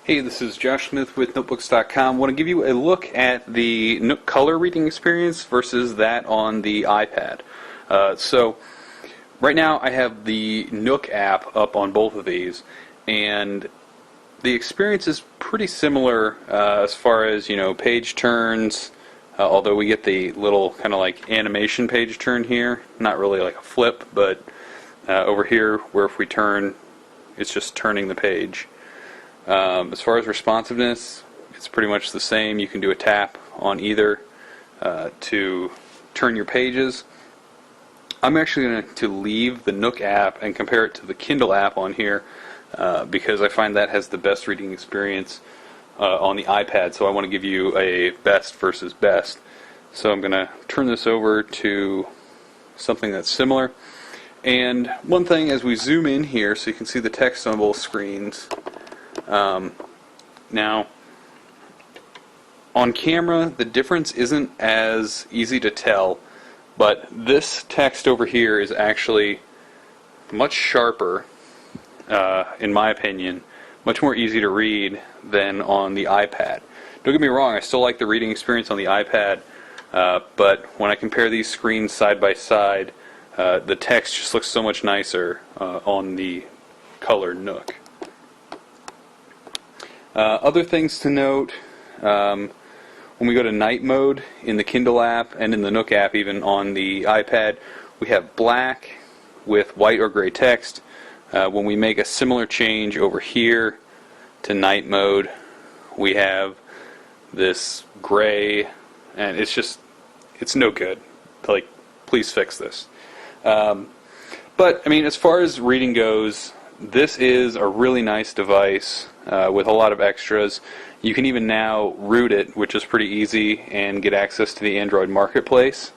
Hey, this is Josh Smith with Notebooks.com. I want to give you a look at the Nook Color reading experience versus that on the iPad. So right now I have the Nook app up on both of these, and the experience is pretty similar as far as, page turns, although we get the little kind of like animation page turn here. Not really like a flip, but over here where if we turn, it's just turning the page. As far as responsiveness, it's pretty much the same. You can do a tap on either to turn your pages. I'm actually going to leave the Nook app and compare it to the Kindle app on here because I find that has the best reading experience on the iPad, so I want to give you a best versus best. So I'm going to turn this over to something that's similar. And one thing, as we zoom in here so you can see the text on both screens, now, on camera, the difference isn't as easy to tell, but this text over here is actually much sharper, in my opinion, much more easy to read than on the iPad. Don't get me wrong, I still like the reading experience on the iPad, but when I compare these screens side by side, the text just looks so much nicer on the Color Nook. Other things to note, when we go to night mode in the Kindle app and in the Nook app even on the iPad, we have black with white or gray text. When we make a similar change over here to night mode, we have this gray, and it's no good. Like, please fix this. But, I mean, as far as reading goes, this is a really nice device with a lot of extras. You can even now root it, which is pretty easy, and get access to the Android Marketplace,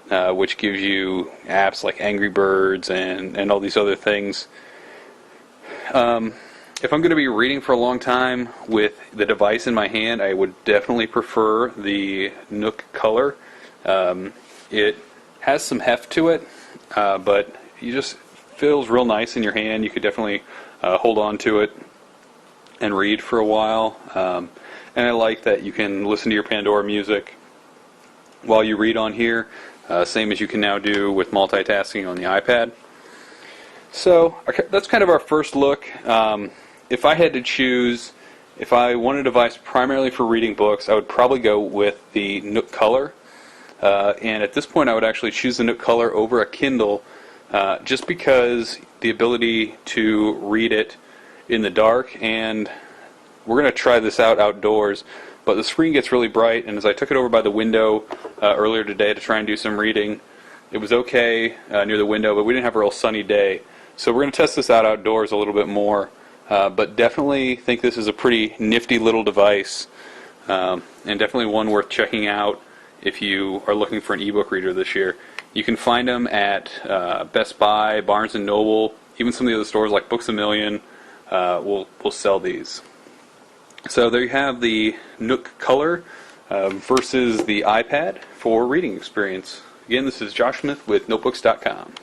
which gives you apps like Angry Birds and all these other things. If I'm going to be reading for a long time with the device in my hand, I would definitely prefer the Nook Color. It has some heft to it, but it just feels real nice in your hand. You could definitely hold on to it and read for a while. And I like that you can listen to your Pandora music while you read on here, same as you can now do with multitasking on the iPad. So that's kind of our first look. If I had to choose, if I want a device primarily for reading books, I would probably go with the Nook Color. And at this point I would actually choose the Nook Color over a Kindle, just because the ability to read it in the dark, and we're going to try this out outdoors, but the screen gets really bright, and as I took it over by the window earlier today to try and do some reading, it was okay near the window, but we didn't have a real sunny day. So we're going to test this out outdoors a little bit more, but definitely think this is a pretty nifty little device, and definitely one worth checking out if you are looking for an ebook reader this year. You can find them at Best Buy, Barnes & Noble, even some of the other stores like Books A Million will sell these. So there you have the Nook Color versus the iPad for reading experience. Again, this is Josh Smith with Notebooks.com.